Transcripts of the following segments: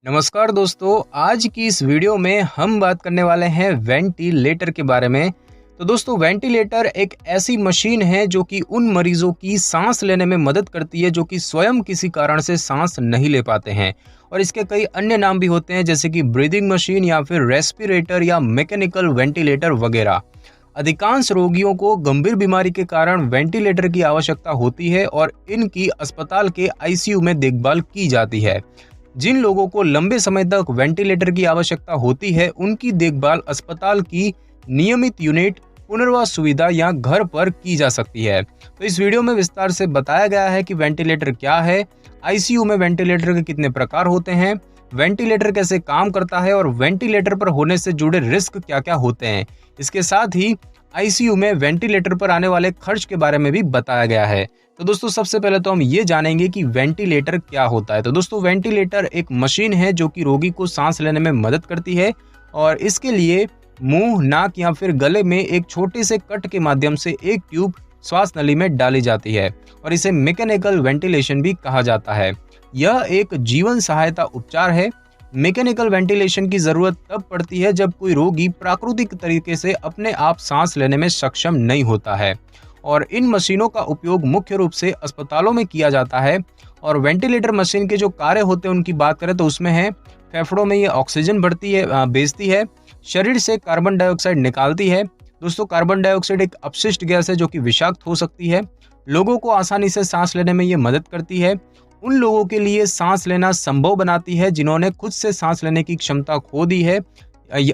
नमस्कार दोस्तों, आज की इस वीडियो में हम बात करने वाले हैं वेंटिलेटर के बारे में। तो दोस्तों, वेंटिलेटर एक ऐसी मशीन है जो कि उन मरीजों की सांस लेने में मदद करती है जो कि स्वयं किसी कारण से सांस नहीं ले पाते हैं। और इसके कई अन्य नाम भी होते हैं, जैसे कि ब्रीदिंग मशीन या फिर रेस्पिरेटर या मैकेनिकल वेंटिलेटर वगैरह। अधिकांश रोगियों को गंभीर बीमारी के कारण वेंटिलेटर की आवश्यकता होती है और इनकी अस्पताल के आईसीयू में देखभाल की जाती है। जिन लोगों को लंबे समय तक वेंटिलेटर की आवश्यकता होती है, उनकी देखभाल अस्पताल की नियमित यूनिट, पुनर्वास सुविधा या घर पर की जा सकती है। तो इस वीडियो में विस्तार से बताया गया है कि वेंटिलेटर क्या है, आईसीयू में वेंटिलेटर के कितने प्रकार होते हैं, वेंटिलेटर कैसे काम करता है और वेंटिलेटर पर होने से जुड़े रिस्क क्या क्या होते हैं। इसके साथ ही आईसीयू में वेंटिलेटर पर आने वाले खर्च के बारे में भी बताया गया है। तो दोस्तों, सबसे पहले तो हम ये जानेंगे कि वेंटिलेटर क्या होता है। तो दोस्तों, वेंटिलेटर एक मशीन है जो कि रोगी को सांस लेने में मदद करती है और इसके लिए मुंह, नाक या फिर गले में एक छोटे से कट के माध्यम से एक ट्यूब श्वास नली में डाली जाती है और इसे मैकेनिकल वेंटिलेशन भी कहा जाता है। यह एक जीवन सहायता उपचार है। मैकेनिकल वेंटिलेशन की जरूरत तब पड़ती है जब कोई रोगी प्राकृतिक तरीके से अपने आप सांस लेने में सक्षम नहीं होता है और इन मशीनों का उपयोग मुख्य रूप से अस्पतालों में किया जाता है। और वेंटिलेटर मशीन के जो कार्य होते हैं उनकी बात करें तो उसमें है, फेफड़ों में ये ऑक्सीजन भेजती है, शरीर से कार्बन डाइऑक्साइड निकालती है। दोस्तों, कार्बन डाइऑक्साइड एक अपशिष्ट गैस है जो कि विषाक्त हो सकती है। लोगों को आसानी से सांस लेने में ये मदद करती है। उन लोगों के लिए सांस लेना संभव बनाती है जिन्होंने खुद से सांस लेने की क्षमता खो दी है।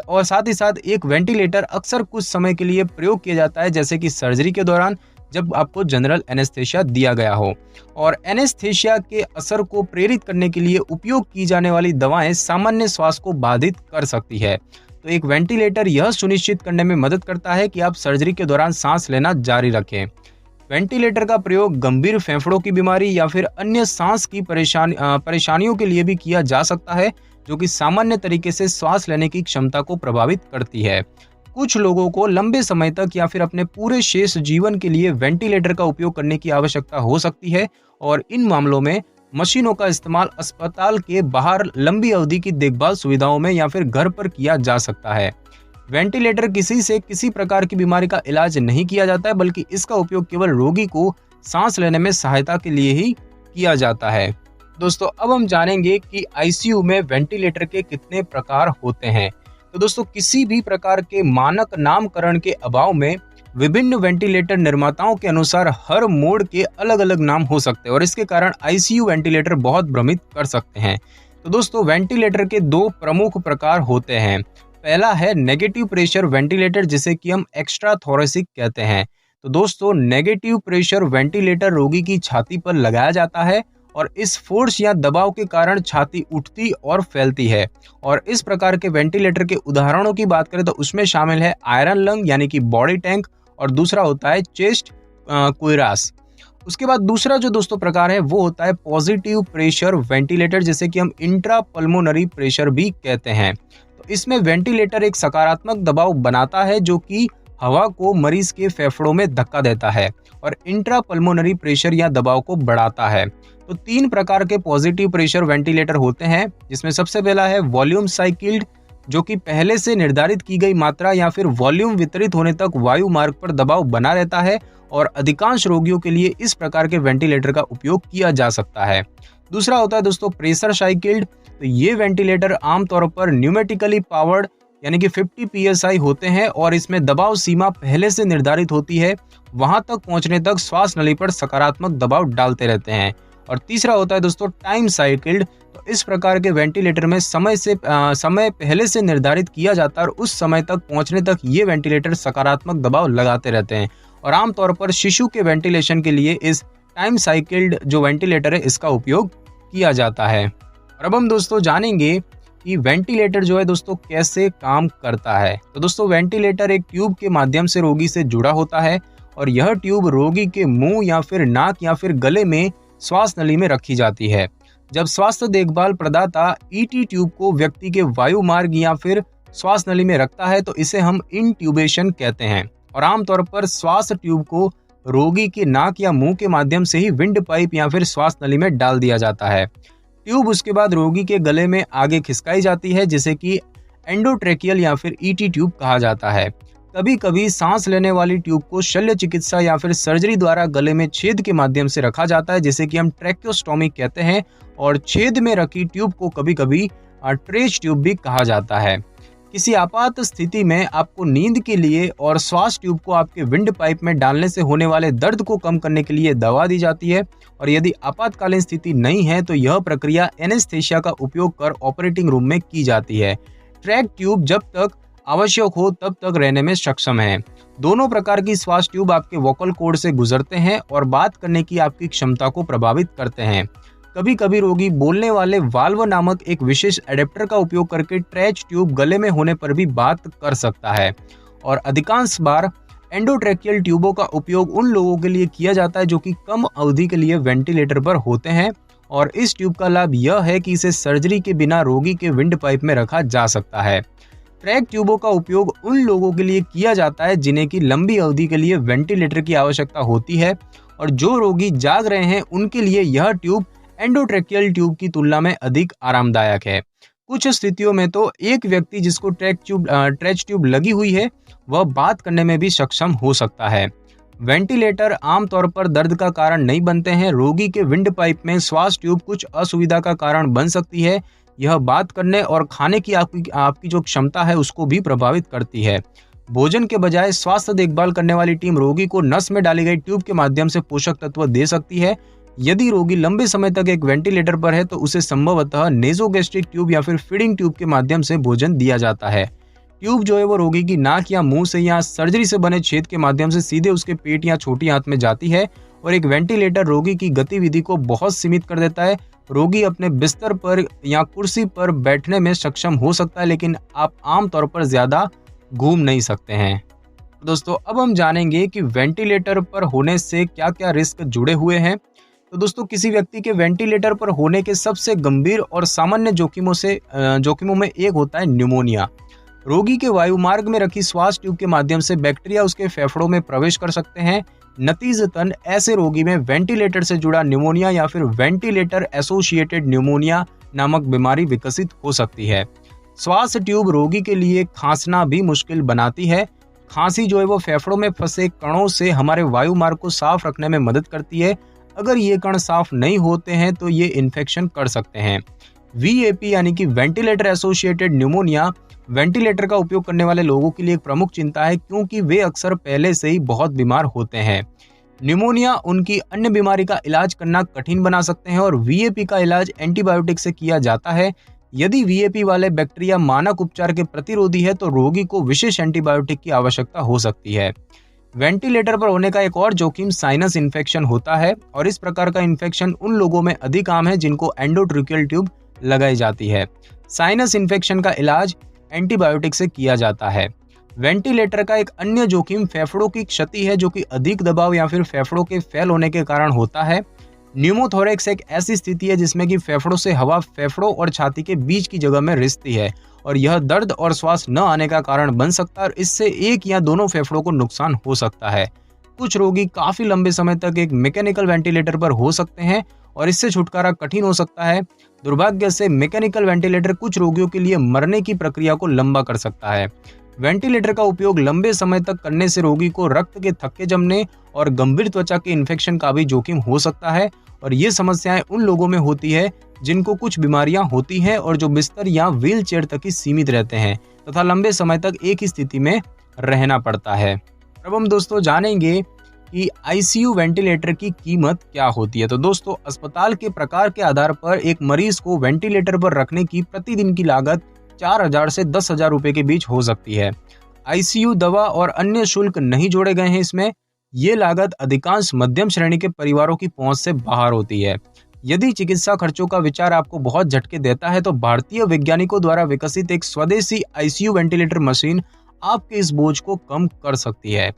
और साथ ही साथ एक वेंटिलेटर अक्सर कुछ समय के लिए प्रयोग किया जाता है, जैसे कि सर्जरी के दौरान जब आपको जनरल एनेस्थेसिया दिया गया हो। और एनेस्थेसिया के असर को प्रेरित करने के लिए उपयोग की जाने वाली दवाएं सामान्य श्वास को बाधित कर सकती है। तो एक वेंटिलेटर यह सुनिश्चित करने में मदद करता है कि आप सर्जरी के दौरान सांस लेना जारी रखें। वेंटिलेटर का प्रयोग गंभीर फेफड़ों की बीमारी या फिर अन्य सांस की परेशानियों के लिए भी किया जा सकता है, जो कि सामान्य तरीके से सांस लेने की क्षमता को प्रभावित करती है। कुछ लोगों को लंबे समय तक या फिर अपने पूरे शेष जीवन के लिए वेंटिलेटर का उपयोग करने की आवश्यकता हो सकती है और इन मामलों में मशीनों का इस्तेमाल अस्पताल के बाहर लंबी अवधि की देखभाल सुविधाओं में या फिर घर पर किया जा सकता है। वेंटिलेटर किसी प्रकार की बीमारी का इलाज नहीं किया जाता है, बल्कि इसका उपयोग केवल रोगी को सांस लेने में सहायता के लिए ही किया जाता है। दोस्तों, अब हम जानेंगे कि आईसीयू में वेंटिलेटर के कितने प्रकार होते हैं। तो दोस्तों, किसी भी प्रकार के मानक नामकरण के अभाव में विभिन्न वेंटिलेटर निर्माताओं के अनुसार हर मोड के अलग अलग नाम हो सकते हैं और इसके कारण आईसीयू वेंटिलेटर बहुत भ्रमित कर सकते हैं। तो दोस्तों, वेंटिलेटर के दो प्रमुख प्रकार होते हैं। पहला है नेगेटिव प्रेशर वेंटिलेटर, जिसे कि हम एक्स्ट्रा थोरेसिक कहते हैं। तो दोस्तों, नेगेटिव प्रेशर वेंटिलेटर रोगी की छाती पर लगाया जाता है और इस फोर्स या दबाव के कारण छाती उठती और फैलती है। और इस प्रकार के वेंटिलेटर के उदाहरणों की बात करें तो उसमें शामिल है आयरन लंग यानी कि बॉडी टैंक और दूसरा होता है चेस्ट कुइरास। उसके बाद दूसरा जो दोस्तों प्रकार है वो होता है पॉजिटिव प्रेशर वेंटिलेटर, जिसे कि हम इंट्रा पल्मोनरी प्रेशर भी कहते हैं। तो इसमें वेंटिलेटर एक सकारात्मक दबाव बनाता है जो कि हवा को मरीज के फेफड़ों में धक्का देता है और इंट्रा पल्मोनरी प्रेशर या दबाव को बढ़ाता है। तो तीन प्रकार के पॉजिटिव प्रेशर वेंटिलेटर होते हैं, जिसमें सबसे पहला है वॉल्यूम साइकिल्ड, जो कि पहले से निर्धारित की गई मात्रा या फिर वॉल्यूम वितरित होने तक वायु मार्ग पर दबाव बना रहता है और अधिकांश रोगियों के लिए इस प्रकार के वेंटिलेटर का उपयोग किया जा सकता है। दूसरा होता है दोस्तों प्रेशर साइकिल्ड। तो ये वेंटिलेटर आमतौर पर न्यूमेटिकली पावर्ड यानी कि 50 psi होते हैं और इसमें दबाव सीमा पहले से निर्धारित होती है, वहां तक पहुंचने तक श्वास नली पर सकारात्मक दबाव डालते रहते हैं। और तीसरा होता है दोस्तों टाइम साइकिल्ड। तो इस प्रकार के वेंटिलेटर में समय पहले से निर्धारित किया जाता है और उस समय तक पहुंचने तक ये वेंटिलेटर सकारात्मक दबाव लगाते रहते हैं और आमतौर पर शिशु के वेंटिलेशन के लिए इस टाइम साइकिल्ड जो वेंटिलेटर है इसका उपयोग किया जाता है। और अब हम दोस्तों जानेंगे कि वेंटिलेटर जो है दोस्तों कैसे काम करता है। तो दोस्तों, वेंटिलेटर एक ट्यूब के माध्यम से रोगी से जुड़ा होता है और यह ट्यूब रोगी के मुंह या फिर नाक या फिर गले में श्वास नली में रखी जाती है। जब स्वास्थ्य देखभाल प्रदाता ईटी ट्यूब को व्यक्ति के वायु मार्ग या फिर श्वास नली में रखता है तो इसे हम इंट्यूबेशन कहते हैं और आमतौर पर श्वास ट्यूब को रोगी के नाक या मुंह के माध्यम से ही विंड पाइप या फिर श्वास नली में डाल दिया जाता है। ट्यूब उसके बाद रोगी के गले में आगे खिसकाई जाती है, जिसे कि एंडोट्रेकियल या फिर ईटी ट्यूब कहा जाता है। कभी कभी सांस लेने वाली ट्यूब को शल्य चिकित्सा या फिर सर्जरी द्वारा गले में छेद के माध्यम से रखा जाता है, जिसे कि हम ट्रैकियोस्टोमी कहते हैं। और छेद में रखी ट्यूब को कभी कभी ट्रेच ट्यूब भी कहा जाता है। किसी आपात स्थिति में आपको नींद के लिए और श्वास ट्यूब को आपके विंड पाइप में डालने से होने वाले दर्द को कम करने के लिए दवा दी जाती है। और यदि आपातकालीन स्थिति नहीं है तो यह प्रक्रिया एनेस्थेसिया का उपयोग कर ऑपरेटिंग रूम में की जाती है। ट्रैक ट्यूब जब तक आवश्यक हो तब तक रहने में सक्षम है। दोनों प्रकार की श्वास ट्यूब आपके वोकल कॉर्ड से गुजरते हैं और बात करने की आपकी क्षमता को प्रभावित करते हैं। कभी कभी रोगी बोलने वाले वाल्व नामक एक विशेष एडेप्टर का उपयोग करके ट्रैच ट्यूब गले में होने पर भी बात कर सकता है। और अधिकांश बार एंडोट्रेकियल ट्यूबों का उपयोग उन लोगों के लिए किया जाता है जो कि कम अवधि के लिए वेंटिलेटर पर होते हैं। और इस ट्यूब का लाभ यह है कि इसे सर्जरी के बिना रोगी के विंड पाइप में रखा जा सकता है। ट्रैक ट्यूबों का उपयोग उन लोगों के लिए किया जाता है जिन्हें की लंबी अवधि के लिए वेंटिलेटर की आवश्यकता होती है। और जो रोगी जाग रहे हैं उनके लिए यह ट्यूब एंडोट्रेकियल ट्यूब की तुलना में अधिक आरामदायक है। कुछ स्थितियों में तो एक व्यक्ति जिसको ट्रैच ट्यूब लगी हुई है वह बात करने में भी सक्षम हो सकता है। वेंटिलेटर आमतौर पर दर्द का कारण नहीं बनते हैं। रोगी के विंड पाइप में श्वास ट्यूब कुछ असुविधा का कारण बन सकती है। यह बात करने और खाने की आपकी जो क्षमता है उसको भी प्रभावित करती है। भोजन के बजाय स्वास्थ्य देखभाल करने वाली टीम रोगी को नस में डाली गई ट्यूब के माध्यम से पोषक तत्व दे सकती है। यदि रोगी लंबे समय तक एक वेंटिलेटर पर है तो उसे संभवतः नेजोगैस्ट्रिक ट्यूब या फिर फीडिंग ट्यूब के माध्यम से भोजन दिया जाता है। ट्यूब जो है वो रोगी की नाक या मुंह से या सर्जरी से बने छेद के माध्यम से सीधे उसके पेट या छोटी आंत में जाती है। और एक वेंटिलेटर रोगी की गतिविधि को बहुत सीमित कर देता है। रोगी अपने बिस्तर पर या कुर्सी पर बैठने में सक्षम हो सकता है, लेकिन आप आमतौर पर ज्यादा घूम नहीं सकते हैं। दोस्तों अब हम जानेंगे कि वेंटिलेटर पर होने से क्या क्या रिस्क जुड़े हुए हैं। तो दोस्तों किसी व्यक्ति के वेंटिलेटर पर होने के सबसे गंभीर और सामान्य जोखिमों में एक होता है न्यूमोनिया। रोगी के वायुमार्ग में रखी श्वास ट्यूब के माध्यम से बैक्टीरिया उसके फेफड़ों में प्रवेश कर सकते हैं। नतीजतन ऐसे रोगी में वेंटिलेटर से जुड़ा न्यूमोनिया या फिर वेंटिलेटर एसोसिएटेड न्यूमोनिया नामक बीमारी विकसित हो सकती है। श्वास ट्यूब रोगी के लिए खांसना भी मुश्किल बनाती है। खांसी जो है वो फेफड़ों में फंसे कणों से हमारे वायुमार्ग को साफ रखने में मदद करती है। अगर ये कण साफ नहीं होते हैं तो ये इन्फेक्शन कर सकते हैं। वीएपी यानी कि वेंटिलेटर एसोसिएटेड न्यूमोनिया वेंटिलेटर का उपयोग करने वाले लोगों के लिए एक प्रमुख चिंता है, क्योंकि वे अक्सर पहले से ही बहुत बीमार होते हैं। न्यूमोनिया उनकी अन्य बीमारी का इलाज करना कठिन बना सकते हैं और वीएपी का इलाज एंटीबायोटिक से किया जाता है। यदि वीएपी वाले बैक्टीरिया मानक उपचार के प्रतिरोधी है तो रोगी को विशेष एंटीबायोटिक की आवश्यकता हो सकती है। वेंटिलेटर पर होने का एक और जोखिम साइनस इन्फेक्शन होता है और इस प्रकार का इन्फेक्शन उन लोगों में अधिक आम है जिनको एंडोट्रेकियल ट्यूब लगाई जाती है। साइनस इन्फेक्शन का इलाज एंटीबायोटिक से किया जाता है। वेंटिलेटर का एक अन्य जोखिम फेफड़ों की क्षति है, जो कि अधिक दबाव या फिर फेफड़ों के फैल होने के कारण होता है। न्यूमोथोरेक्स एक ऐसी स्थिति है जिसमें कि फेफड़ों से हवा फेफड़ों और छाती के बीच की जगह में रिसती है और यह दर्द और श्वास न आने का कारण बन सकता है और इससे एक या दोनों फेफड़ों को नुकसान हो सकता है। कुछ रोगी काफी लंबे समय तक एक मैकेनिकल वेंटिलेटर पर हो सकते हैं और इससे छुटकारा कठिन हो सकता है। दुर्भाग्य से मैकेनिकल वेंटिलेटर कुछ रोगियों के लिए मरने की प्रक्रिया को लंबा कर सकता है। वेंटिलेटर का उपयोग लंबे समय तक करने से रोगी को रक्त के थक्के जमने और गंभीर त्वचा के इन्फेक्शन का भी जोखिम हो सकता है और ये समस्याएं उन लोगों में होती है जिनको कुछ बीमारियां होती हैं और जो बिस्तर या व्हील चेयर तक ही सीमित रहते हैं तथा लंबे समय तक एक ही स्थिति में रहना पड़ता है। अब हम दोस्तों जानेंगे कि आईसीयू वेंटिलेटर की कीमत क्या होती है। तो दोस्तों अस्पताल के प्रकार के आधार पर एक मरीज को वेंटिलेटर पर रखने की प्रतिदिन की लागत 4,000 से 10,000 रुपए के बीच हो सकती है। आईसीयू दवा और अन्य शुल्क नहीं जोड़े गए हैं इसमें। ये लागत अधिकांश मध्यम श्रेणी के परिवारों की पहुंच से बाहर होती है। यदि चिकित्सा खर्चों का विचार आपको बहुत झटके देता है तो भारतीय वैज्ञानिकों द्वारा विकसित एक स्वदेशी आईसीयू वेंटिलेटर मशीन आपके इस बोझ को कम कर सकती है।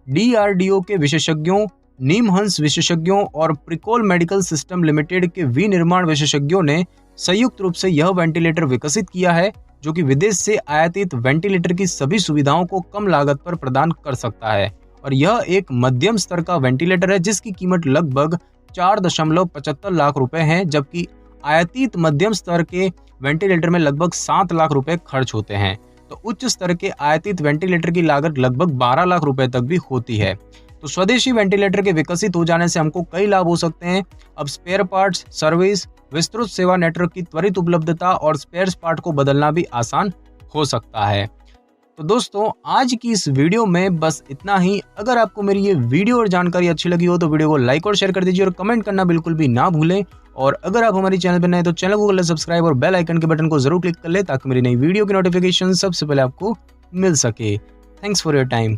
डीआरडीओ के विशेषज्ञों, नीमहंस विशेषज्ञों और प्रिकोल मेडिकल सिस्टम लिमिटेड के विनिर्माण विशेषज्ञों ने संयुक्त रूप से यह वेंटिलेटर विकसित किया है जो कि विदेश से आयातित वेंटिलेटर की सभी सुविधाओं को कम लागत पर प्रदान कर सकता है और यह एक मध्यम स्तर का वेंटिलेटर है जिसकी कीमत लगभग 4.75 लाख रुपए है, जबकि आयातित मध्यम स्तर के वेंटिलेटर में लगभग 7 लाख रुपए खर्च होते हैं, तो उच्च स्तर के आयातित वेंटिलेटर की लागत लगभग 12 लाख रुपए तक भी होती है। तो स्वदेशी वेंटिलेटर के विकसित हो जाने से हमको कई लाभ हो सकते हैं। अब स्पेयर पार्ट्स, सर्विस, विस्तृत सेवा नेटवर्क की त्वरित उपलब्धता और स्पेयर पार्ट को बदलना भी आसान हो सकता है। तो दोस्तों, आज की इस वीडियो में बस इतना ही। अगर आपको मेरी ये वीडियो और जानकारी अच्छी लगी हो तो वीडियो को लाइक और शेयर कर दीजिए और कमेंट करना बिल्कुल भी ना भूलें। और अगर आप हमारे चैनल पर नए तो चैनल को कर लें सब्सक्राइब और बेल आइकन के बटन को जरूर क्लिक कर ले ताकि मेरी नई वीडियो की नोटिफिकेशन सबसे पहले आपको मिल सके। Thanks for your time.